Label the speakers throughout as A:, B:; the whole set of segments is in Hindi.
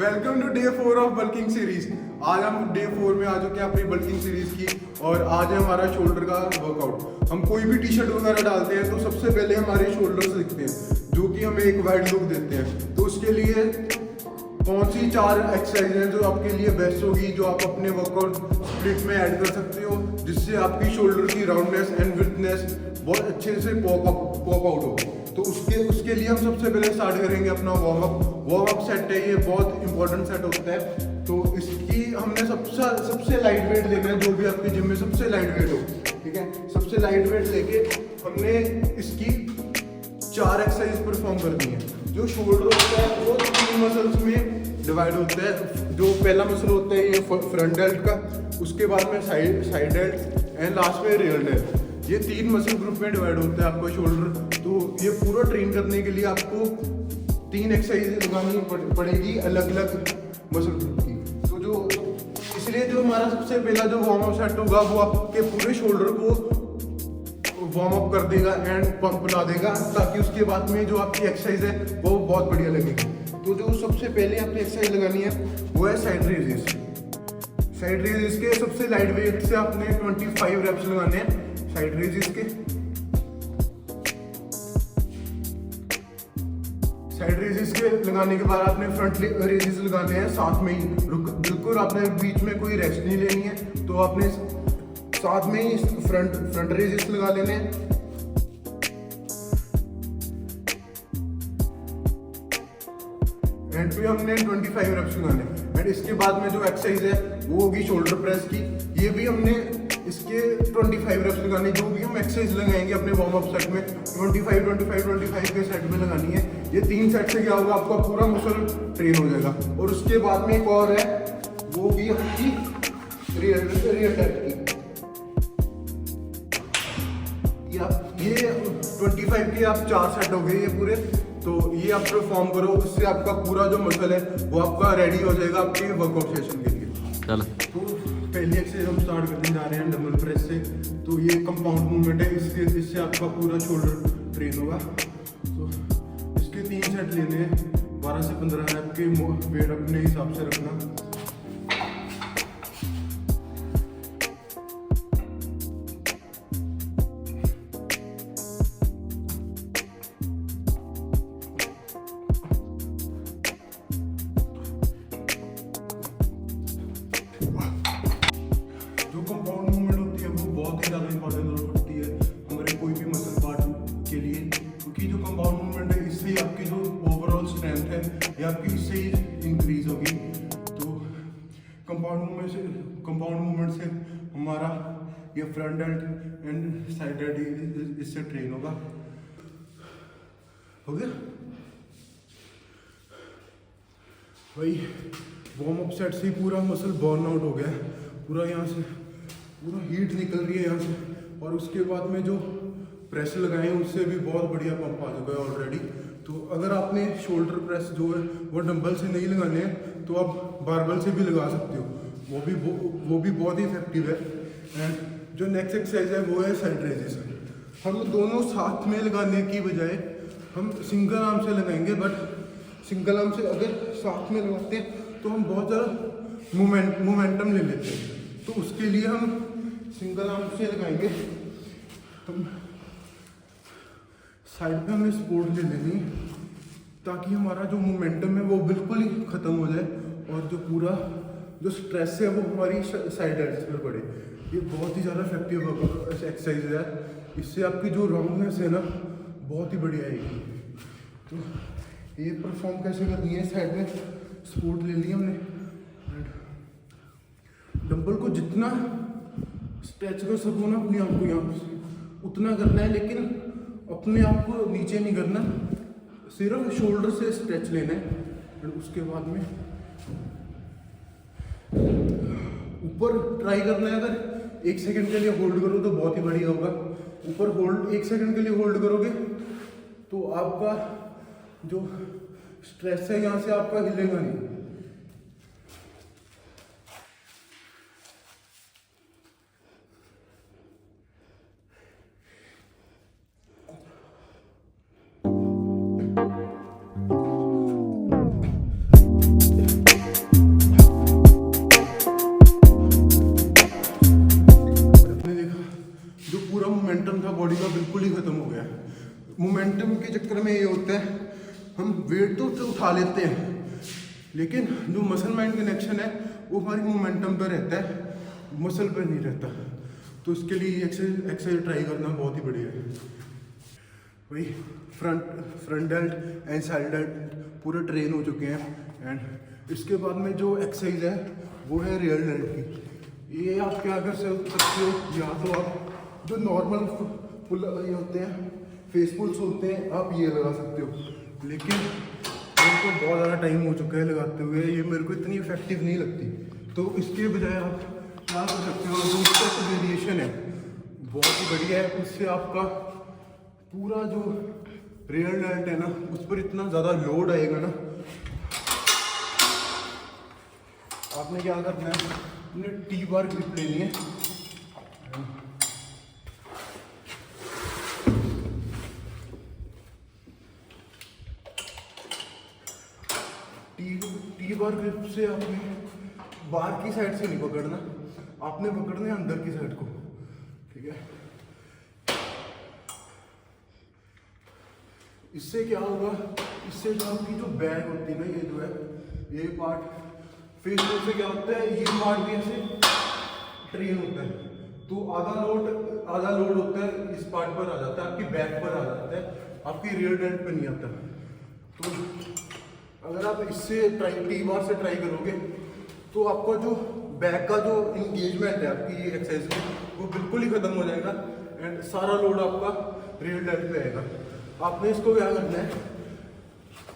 A: Welcome to day 4 of bulking series. आज हम डे 4 में आ चुके हैं अपनी बल्किंग सीरीज की और आज है हमारा शोल्डर का वर्कआउट। हम कोई भी टी शर्ट वगैरह डालते हैं तो सबसे पहले हमारे शोल्डर्स दिखते हैं जो कि हमें एक वाइड लुक देते हैं। तो उसके लिए कौन सी 4 एक्सरसाइज हैं जो आपके लिए बेस्ट होगी, जो आप अपने वर्कआउट स्प्लिट में ऐड कर सकते हो, जिससे आपकी शोल्डर की राउंडनेस एंड विड्थनेस बहुत अच्छे से पॉप आउट हो। तो उसके लिए हम सबसे पहले स्टार्ट करेंगे अपना वार्म अप सेट है। ये बहुत इंपॉर्टेंट सेट होता है। तो इसकी हमने सबसे लाइट वेट लेना है, जो भी आपके जिम में सबसे लाइट वेट हो, ठीक है। सबसे लाइट वेट लेके हमने इसकी 4 एक्सरसाइज परफॉर्म करनी है। जो शोल्डर होता है वो 3 मसल्स में डिवाइड होता है। जो पहला मसल होता है ये फ्रंट डेल्ट का, उसके बाद में साइड डेल्ट एंड लास्ट में रियर डेल्ट। ये 3 मसल ग्रुप में डिवाइड होता है आपका शोल्डर। तो ये पूरा ट्रेन करने के लिए आपको 3 एक्सरसाइज लगानी पड़ेगी अलग अलग मसल ग्रुप की। तो इसलिए जो हमारा सबसे पहला जो वार्म अप सेट होगा वो आपके पूरे शोल्डर को वार्म अप कर देगा एंड पंप ला देगा, ताकि उसके बाद में जो आपकी एक्सरसाइज है वो बहुत बढ़िया लगेगी। तो जो सबसे पहले आपने एक्सरसाइज लगानी है वो है साइड रेजेस। साइड रेजेस के सबसे लाइट वेट से आपने 25 रेप्स लगाने हैं साइड रेजेस के। साइड रेजेस के लगाने के बाद आपने फ्रंट रेजेस लगाने हैं साथ में ही। बिल्कुल आपने बीच में कोई रेस्ट नहीं लेनी है। तो आपने साथ में ही फ्रंट रेजेस लगा लेने हैं। एंड पे हमने 25 रेप्स लगाने हैं। एंड इसके बाद में जो एक्सरसाइज है वो होगी शोल्डर प्रेस की। ये भी हमने इसके 25 रेप्स लगाने। जो भी हम एक्सरसाइज लगाएंगे अपने वार्म अप सेट में 25 के सेट में लगानी है। ये 3 सेट से क्या होगा, आपका पूरा मसल ट्रेन हो जाएगा। और उसके बाद में एक और है, वो भी आपकी रियर डेल्ट की। ये 25 के आप 4 सेट हो गए ये पूरे। तो ये आप परफॉर्म करो, उससे आपका पूरा जो मसल है वो आपका रेडी हो जाएगा आपके वर्कआउट सेशन के लिए। चलो, तो पहली एक्सरसाइज हम स्टार्ट करने जा रहे हैं डबल प्रेस से। तो ये कंपाउंड मूवमेंट है, इससे आपका पूरा शोल्डर ट्रेन होगा। तो इसके 3 सेट लेने हैं, 12 से 15 रैप के। वेट अपने हिसाब से रखना। जो कंपाउंड मूवमेंट होती है वो बहुत ही ज़्यादा इंपॉर्टेंट रोल करती है हमारे कोई भी मसल पार्ट के लिए, क्योंकि जो कंपाउंड मूवमेंट है इससे आपकी जो ओवरऑल स्ट्रेंथ है ये आपकी इससे ही इंक्रीज होगी। तो कंपाउंड मूवमेंट से हमारा ये front dealt and side dealt इससे ट्रेन होगा। हो गया भाई। वार्म अप सेट से ही पूरा मसल बर्न आउट हो गया है, पूरा यहाँ से पूरा हीट निकल रही है यहाँ से। और उसके बाद में जो प्रेस लगाए हैं उससे भी बहुत बढ़िया पंप आ चुका है ऑलरेडी। तो अगर आपने शोल्डर प्रेस जो है वो डंबल से नहीं लगाने हैं तो आप बारबल से भी लगा सकते हो, वो भी बहुत ही इफेक्टिव है। एंड जो नेक्स्ट एक्सरसाइज है वो है साइड रेजेस। हम दोनों साथ में लगाने की बजाय हम सिंगल आर्म से लगाएंगे, बट सिंगल आर्म से अगर साथ में लगाते हैं तो हम बहुत ज़्यादा मोमेंटम ले लेते हैं। तो उसके लिए हम सिंगल आर्म से लगाएंगे। हम साइड पे हमें सपोर्ट ले लेनी ताकि हमारा जो मोमेंटम है वो बिल्कुल ही ख़त्म हो जाए और जो पूरा जो स्ट्रेस है वो हमारी साइड एड्स पर पड़े। ये बहुत ही ज़्यादा इफेक्टिव एक्सरसाइज है। इससे आपकी जो राउंडनेस है ना बहुत ही बढ़िया आएगी। तो ये परफॉर्म कैसे करनी है, साइड में सपोर्ट ले लिया हमने। डंबल को जितना स्ट्रेच कर सको ना अपने आप को यहाँ से उतना करना है, लेकिन अपने आप को नीचे नहीं करना, सिर्फ शोल्डर से स्ट्रेच लेना है। और उसके बाद में ऊपर ट्राई करना है। अगर 1 सेकंड के लिए होल्ड करो तो बहुत ही बढ़िया होगा। ऊपर होल्ड 1 सेकंड के लिए होल्ड करोगे तो आपका जो स्ट्रेस है यहाँ से आपका हिलेगा नहीं। के चक्कर में ये होता है, हम वेट तो उठा लेते हैं लेकिन जो मसल माइंड कनेक्शन है वो हमारी मोमेंटम पर रहता है, मसल पर नहीं रहता। तो इसके लिए एक्सरसाइज ट्राई करना बहुत ही बढ़िया है। वही front dealt and side dealt पूरे ट्रेन हो चुके हैं। एंड इसके बाद में जो एक्सरसाइज है वो है रियर डेल्ट की। ये आप क्या कर सकते हो, या तो आप जो नॉर्मल पुल ये होते हैं फेस पुल्स होते हैं आप ये लगा सकते हो, लेकिन मेरे को बहुत ज़्यादा टाइम हो चुका है लगाते हुए, ये मेरे को इतनी इफेक्टिव नहीं लगती। तो इसके बजाय आप क्या कर सकते हो, जो स्टेप वेरिएशन है बहुत ही बढ़िया है। उससे आपका पूरा जो रियर डेल्ट है ना उस पर इतना ज़्यादा लोड आएगा ना, आपने क्या करना है, आपने टी बार ग्रिप लेनी है। टी बार ग्रिप से आपने बार की साइड से नहीं पकड़ना, आपने पकड़ना है अंदर की साइड को, ठीक है। इससे क्या होगा, इससे जो आपकी जो बैक होती है ना, ये जो है ये पार्ट फेस से क्या होता है, ये पार्ट भी ऐसे ट्रेन होता है। तो आधा लोड होता है इस पार्ट पर आ जाता है, आपकी बैक पर आ जाता है, आपकी रियर डेल्ट पे नहीं आता। तो अगर आप इससे टी बार से ट्राई करोगे तो आपका जो बैक का जो इंगेजमेंट है आपकी ये एक्सरसाइज में वो बिल्कुल ही खत्म हो जाएगा एंड सारा लोड आपका रियर डेल्ट पे आएगा। आपने इसको क्या करना है,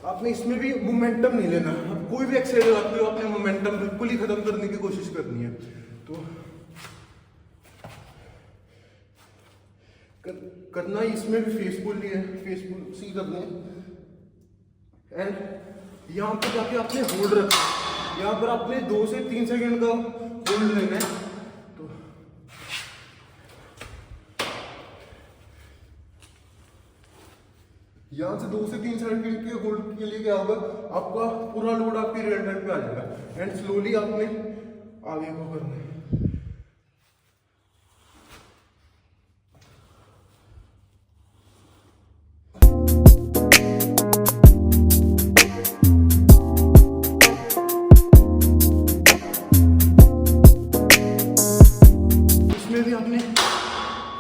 A: आपने इसमें भी मोमेंटम नहीं लेना। आप कोई भी एक्सरसाइज लगाते हो आपने मोमेंटम बिल्कुल ही खत्म करने की कोशिश करनी है। तो करना इसमें भी फेस पुल ही है, फेस पुल सी करने एंड यहाँ पर जाके आपने होल्ड रखना, यहाँ पर आपने 2 से 3 सेकंड का होल्ड लेना है। तो यहाँ से 2 से 3 सेकंड के होल्ड के लिए क्या होगा, आपका पूरा लोड आपकी रियर डेल्ट पे आ जाएगा एंड स्लोली आपने आगे को करना है। आपने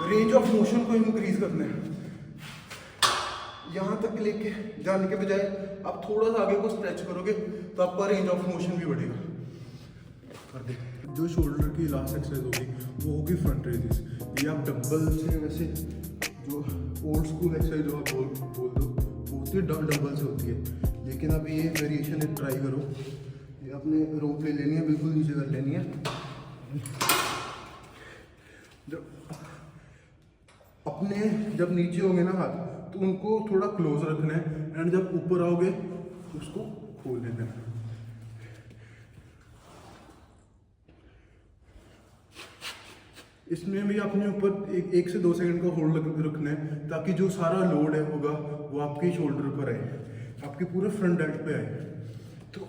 A: रेंज ऑफ मोशन को इंक्रीज करना है, यहां तक लेके जाने के बजाय आप थोड़ा सा आगे को स्ट्रेच करोगे तो आपका रेंज ऑफ मोशन भी बढ़ेगा। कर दे। जो शोल्डर की लास्ट एक्सरसाइज होगी वो होगी फ्रंट रेजेस। ये आप डंबल से, वैसे जो ओल्ड स्कूल एक्सरसाइज जो आप बोल दो वो होती है डंबल से होती है, लेकिन अब ये वेरिएशन ट्राई करो। ये आपने रोप ले लेनी है, बिल्कुल नीचे कर लेनी है। जब नीचे होंगे ना हाथ तो उनको थोड़ा क्लोज रखना है एंड जब ऊपर आओगे उसको खोल देना है। इसमें भी अपने ऊपर 1 से 2 सेकंड का होल्ड रखना है ताकि जो सारा लोड है होगा वो आपके शोल्डर पर आए, आपके पूरे फ्रंट डेल्ट पे आए। तो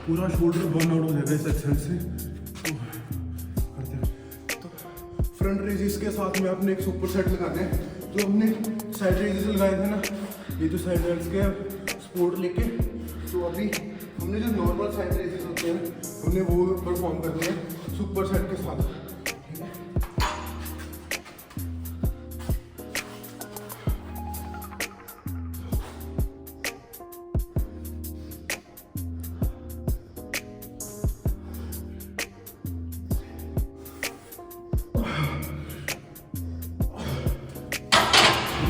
A: पूरा शोल्डर बर्न आउट हो जाएगा इस एक्सरसाइज से। तो करते हैं। तो फ्रंट रेजिस के साथ में आपने एक सुपर सेट लगाना है। जो हमने साइड रेजिस लगाए थे ना, ये जो साइड रेजिस के सपोर्ट लेके, तो अभी हमने जो नॉर्मल साइड रेजिस होते हैं हमने वो परफॉर्म करने हैं सुपर सेट के साथ।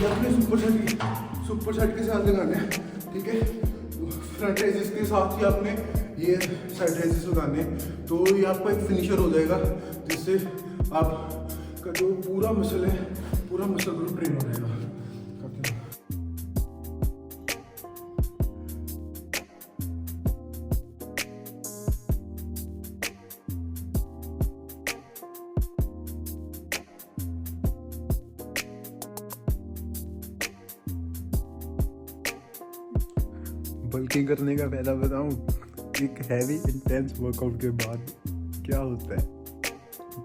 A: अपने सुपर सेट के साथ लगाने हैं, ठीक है। फ्रंट रेजिस के साथ ही आपने ये साइड रेजिस लगाने हैं, तो ये आपका एक फिनिशर हो जाएगा जिससे आपका जो पूरा मसल है पूरा मसल ग्रुप ट्रेन हो जाएगा। बल्किंग करने का फ़ायदा बताऊँ, एक हैवी इंटेंस वर्कआउट के बाद क्या होता है,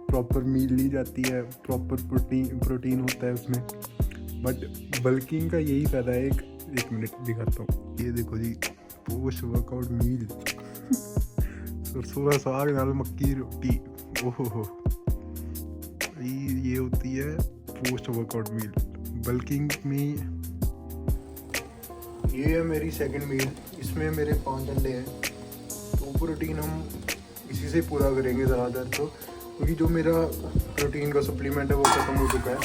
A: प्रॉपर मील ली जाती है, प्रॉपर प्रोटीन होता है उसमें। बट बल्किंग का यही फ़ायदा है, एक मिनट दिखाता हूँ, ये देखो जी, पोस्ट वर्कआउट मील सरसों का साग नाल मक्की की रोटी, ओहो, ये होती है पोस्ट वर्कआउट मील। बल्किंग में ये है मेरी सेकंड मील, इसमें मेरे 5 अंडे हैं, तो प्रोटीन हम इसी से पूरा करेंगे ज़्यादातर, तो क्योंकि जो मेरा प्रोटीन का सप्लीमेंट है वो ख़त्म हो चुका है।